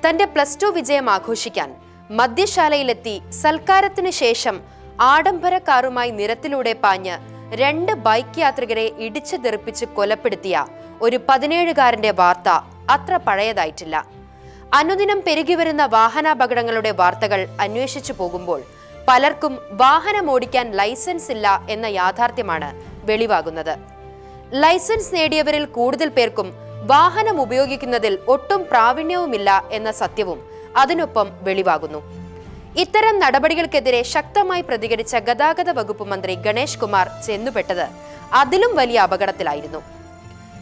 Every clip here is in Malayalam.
തന്റെ +2 വിജയം ആഘോഷിക്കാൻ മദ്യശാലയിലെത്തി സൽക്കാരത്തിന് ശേഷം ആഡംബര കാറുമായി നിരത്തിലൂടെ പാഞ്ഞ് 2 ബൈക്ക് യാത്രികരെ ഇടിച്ചു തെറിപ്പിച്ച് കൊലപ്പെടുത്തിയ ഒരു 17-കാരന്റെ വാർത്ത അത്ര പഴയതായിട്ടില്ല. അനുദിനം പെരുകിവരുന്ന വാഹനാപകടങ്ങളുടെ വാർത്തകൾ അന്വേഷിച്ചു പോകുമ്പോൾ പലർക്കും വാഹനമോടിക്കാൻ ലൈസൻസ് ഇല്ല എന്ന യാഥാർത്ഥ്യമാണ് വെളിവാകുന്നത്. ലൈസൻസ് നേടിയവരിൽ കൂടുതൽ പേർക്കും വാഹനം ഉപയോഗിക്കുന്നതിൽ ഒട്ടും പ്രാവീണ്യവുമില്ല എന്ന സത്യവും അതിനൊപ്പം വെളിവാകുന്നു. ഇത്തരം നടപടികൾക്കെതിരെ ശക്തമായി പ്രതികരിച്ച ഗതാഗത വകുപ്പ് മന്ത്രി ഗണേഷ് കുമാർ ചെന്നുപെട്ടത് അതിലും വലിയ അപകടത്തിലായിരുന്നു.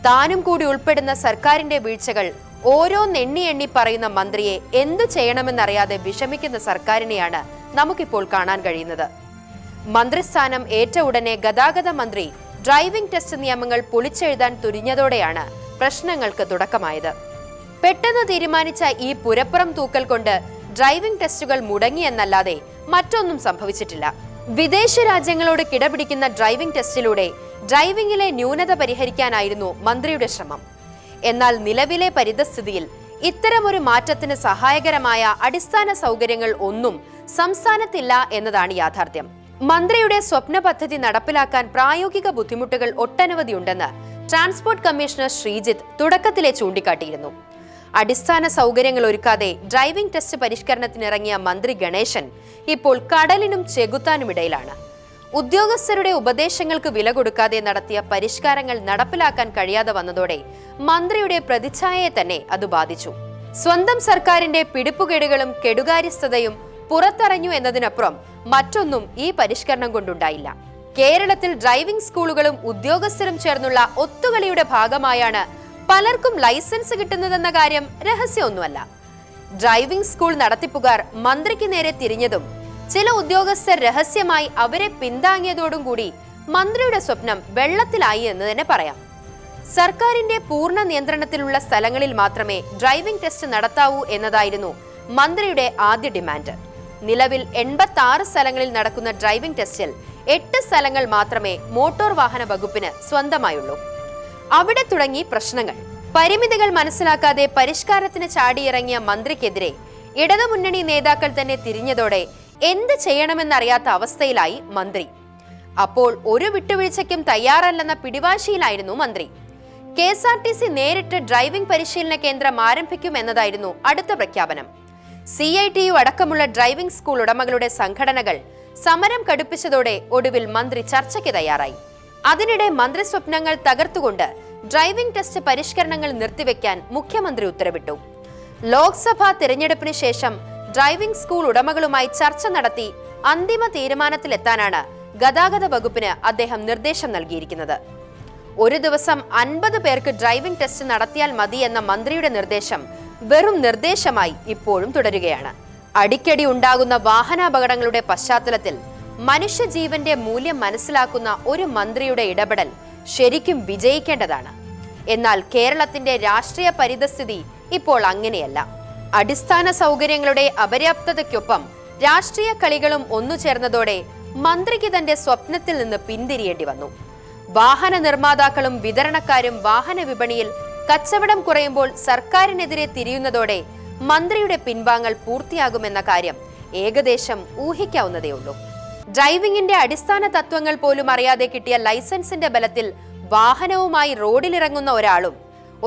താനും കൂടി ഉൾപ്പെടുന്ന സർക്കാരിന്റെ വീഴ്ചകൾ ഓരോന്നെണ്ണി എണ്ണി പറയുന്ന മന്ത്രിയെ എന്തു ചെയ്യണമെന്നറിയാതെ വിഷമിക്കുന്ന സർക്കാരിനെയാണ് നമുക്കിപ്പോൾ കാണാൻ കഴിയുന്നത്. മന്ത്രിസ്ഥാനം ഏറ്റ ഉടനെ ഗതാഗത മന്ത്രി ഡ്രൈവിംഗ് ടെസ്റ്റ് നിയമങ്ങൾ പൊളിച്ചെഴുതാൻ തുനിഞ്ഞതോടെയാണ് പ്രശ്നങ്ങൾക്ക് തുടക്കമായത്. പെട്ടെന്ന് തീരുമാനിച്ച ഈ പുരപ്പുറം തൂക്കൽ കൊണ്ട് ഡ്രൈവിംഗ് ടെസ്റ്റുകൾ മുടങ്ങിയെന്നല്ലാതെ മറ്റൊന്നും സംഭവിച്ചിട്ടില്ല. വിദേശ രാജ്യങ്ങളോട് കിടപിടിക്കുന്ന ഡ്രൈവിംഗ് ടെസ്റ്റിലൂടെ ഡ്രൈവിംഗിലെ ന്യൂനത പരിഹരിക്കാനായിരുന്നു മന്ത്രിയുടെ ശ്രമം. എന്നാൽ നിലവിലെ പരിതസ്ഥിതിയിൽ ഇത്തരമൊരു മാറ്റത്തിന് സഹായകരമായ അടിസ്ഥാന സൗകര്യങ്ങൾ ഒന്നും സംസ്ഥാനത്തില്ല എന്നതാണ് യാഥാർത്ഥ്യം. മന്ത്രിയുടെ സ്വപ്ന പദ്ധതി നടപ്പിലാക്കാൻ പ്രായോഗിക ബുദ്ധിമുട്ടുകൾ ഒട്ടനവധിയുണ്ടെന്ന് ട്രാൻസ്പോർട്ട് കമ്മീഷണർ ശ്രീജിത്ത് തുടക്കത്തിലെ ചൂണ്ടിക്കാട്ടിയിരുന്നു. അടിസ്ഥാന സൗകര്യങ്ങൾ ഒരുക്കാതെ ഡ്രൈവിംഗ് ടെസ്റ്റ് പരിഷ്കരണത്തിനിറങ്ങിയ മന്ത്രി ഗണേശൻ ഇപ്പോൾ കടലിനും ചെകുത്താനുമിടയിലാണ്. ഉദ്യോഗസ്ഥരുടെ ഉപദേശങ്ങൾക്ക് വില കൊടുക്കാതെ നടത്തിയ പരിഷ്കാരങ്ങൾ നടപ്പിലാക്കാൻ കഴിയാതെ വന്നതോടെ മന്ത്രിയുടെ പ്രതിച്ഛായയെ തന്നെ അത് ബാധിച്ചു. സ്വന്തം സർക്കാരിന്റെ പിടിപ്പുകേടുകളും കെടുകാര്യസ്ഥതയും പുറത്തറിഞ്ഞു എന്നതിനപ്പുറം മറ്റൊന്നും ഈ പരിഷ്കരണം കൊണ്ടുണ്ടായില്ല. കേരളത്തിൽ ഡ്രൈവിംഗ് സ്കൂളുകളും ഉദ്യോഗസ്ഥരും ചേർന്നുള്ള ഒത്തുകളിയുടെ ഭാഗമായാണ് പലർക്കും ലൈസൻസ് കിട്ടുന്നതെന്ന കാര്യം രഹസ്യമൊന്നുമല്ല. ഡ്രൈവിംഗ് സ്കൂൾ നടത്തിപ്പുകാർ മന്ത്രിക്ക് നേരെ തിരിഞ്ഞതും ചില ഉദ്യോഗസ്ഥർ രഹസ്യമായി അവരെ പിന്താങ്ങിയതോടും കൂടി മന്ത്രിയുടെ സ്വപ്നം വെള്ളത്തിലായി എന്ന് തന്നെ പറയാം. സർക്കാരിന്റെ പൂർണ്ണ നിയന്ത്രണത്തിലുള്ള സ്ഥലങ്ങളിൽ മാത്രമേ ഡ്രൈവിംഗ് ടെസ്റ്റ് നടത്താവൂ എന്നതായിരുന്നു മന്ത്രിയുടെ ആദ്യ ഡിമാൻഡ്. നിലവിൽ 86 സ്ഥലങ്ങളിൽ നടക്കുന്ന ഡ്രൈവിംഗ് ടെസ്റ്റിൽ 8 സ്ഥലങ്ങൾ മാത്രമേ മോട്ടോർ വാഹന വകുപ്പിന് സ്വന്തമായുള്ളൂ. അവിടെ തുടങ്ങി പ്രശ്നങ്ങൾ. പരിമിതികൾ മനസ്സിലാക്കാതെ പരിഷ്കാരത്തിന് ചാടിയിറങ്ങിയ മന്ത്രിക്കെതിരെ ഇടതുമുന്നണി നേതാക്കൾ തന്നെ തിരിഞ്ഞതോടെ എന്ത് ചെയ്യണമെന്നറിയാത്ത അവസ്ഥയിലായി മന്ത്രി. അപ്പോൾ ഒരു വിട്ടുവീഴ്ചയ്ക്കും തയ്യാറല്ലെന്ന പിടിവാശിയിലായിരുന്നു മന്ത്രി. KSRTC നേരിട്ട് ഡ്രൈവിംഗ് പരിശീലന കേന്ദ്രം ആരംഭിക്കുമെന്നതായിരുന്നു അടുത്ത പ്രഖ്യാപനം. CITU അടക്കമുള്ള ഡ്രൈവിംഗ് സ്കൂൾ ഉടമകളുടെ സംഘടനകൾ സമരം കടുപ്പിച്ചതോടെ ഒടുവിൽ മന്ത്രി ചർച്ചയ്ക്ക് തയ്യാറായി. അതിനിടെ മന്ത്രി സ്വപ്നങ്ങൾ തകർത്തുകൊണ്ട് ഡ്രൈവിംഗ് ടെസ്റ്റ് പരിഷ്കരണങ്ങൾ നിർത്തിവെക്കാൻ മുഖ്യമന്ത്രി ഉത്തരവിട്ടു. ലോക്സഭാ തിരഞ്ഞെടുപ്പിന് ശേഷം ഡ്രൈവിംഗ് സ്കൂൾ ഉടമകളുമായി ചർച്ച നടത്തി അന്തിമ തീരുമാനത്തിലെത്താനാണ് ഗതാഗത വകുപ്പിന് അദ്ദേഹം നിർദ്ദേശം നൽകിയിരിക്കുന്നത്. ഒരു ദിവസം 50 പേർക്ക് ഡ്രൈവിംഗ് ടെസ്റ്റ് നടത്തിയാൽ മതി എന്ന മന്ത്രിയുടെ നിർദ്ദേശം വെറും നിർദ്ദേശമായി ഇപ്പോഴും തുടരുകയാണ്. അടിക്കടി ഉണ്ടാകുന്ന വാഹനാപകടങ്ങളുടെ പശ്ചാത്തലത്തിൽ മനുഷ്യജീവന്റെ മൂല്യം മനസ്സിലാക്കുന്ന ഒരു മന്ത്രിയുടെ ഇടപെടൽ ശരിക്കും വിജയിക്കേണ്ടതാണ്. എന്നാൽ കേരളത്തിന്റെ രാഷ്ട്രീയ പരിതസ്ഥിതി ഇപ്പോൾ അങ്ങനെയല്ല. അടിസ്ഥാന സൗകര്യങ്ങളുടെ അപര്യാപ്തതയ്ക്കൊപ്പം രാഷ്ട്രീയ കളികളും ഒന്നുചേർന്നതോടെ മന്ത്രിക്ക് തന്റെ സ്വപ്നത്തിൽ നിന്ന് പിന്തിരിയേണ്ടി വന്നു. വാഹന നിർമ്മാതാക്കളും വിതരണക്കാരും വാഹന വിപണിയിൽ കച്ചവടം കുറയുമ്പോൾ സർക്കാരിനെതിരെ തിരിയുന്നതോടെ മന്ത്രിയുടെ പിൻവാങ്ങൽ പൂർത്തിയാകുമെന്ന കാര്യം ഏകദേശം ഊഹിക്കാവുന്നതേയുള്ളൂ. ഡ്രൈവിംഗിന്റെ അടിസ്ഥാന തത്വങ്ങൾ പോലും അറിയാതെ കിട്ടിയ ലൈസൻസിന്റെ ബലത്തിൽ വാഹനവുമായി റോഡിലിറങ്ങുന്ന ഒരാളും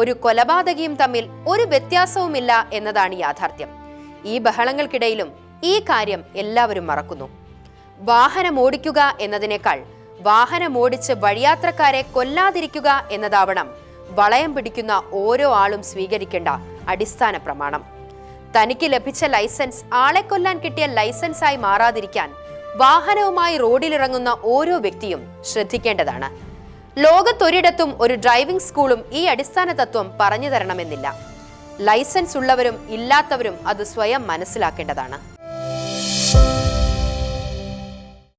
ഒരു കൊലപാതകിയും തമ്മിൽ ഒരു വ്യത്യാസവുമില്ല എന്നതാണ് യാഥാർത്ഥ്യം. ഈ ബഹളങ്ങൾക്കിടയിലും ഈ കാര്യം എല്ലാവരും മറക്കുന്നു. വാഹനം ഓടിക്കുക എന്നതിനേക്കാൾ വാഹനമോടിച്ച് വഴിയാത്രക്കാരെ കൊല്ലാതിരിക്കുക എന്നതാവണം വളയം പിടിക്കുന്ന ഓരോ ആളും സ്വീകരിക്കേണ്ട അടിസ്ഥാന പ്രമാണം. തനിക്ക് ലഭിച്ച ലൈസൻസ് ആളെ കൊല്ലാൻ കിട്ടിയ ലൈസൻസായി മാറാതിരിക്കാൻ വാഹനവുമായി റോഡിലിറങ്ങുന്ന ഓരോ വ്യക്തിയും ശ്രദ്ധിക്കേണ്ടതാണ്. ലോകത്തൊരിടത്തും ഒരു ഡ്രൈവിംഗ് സ്കൂളും ഈ അടിസ്ഥാന തത്വം പറഞ്ഞു തരണമെന്നില്ല. ലൈസൻസ് ഉള്ളവരും ഇല്ലാത്തവരും അത് സ്വയം മനസ്സിലാക്കേണ്ടതാണ്.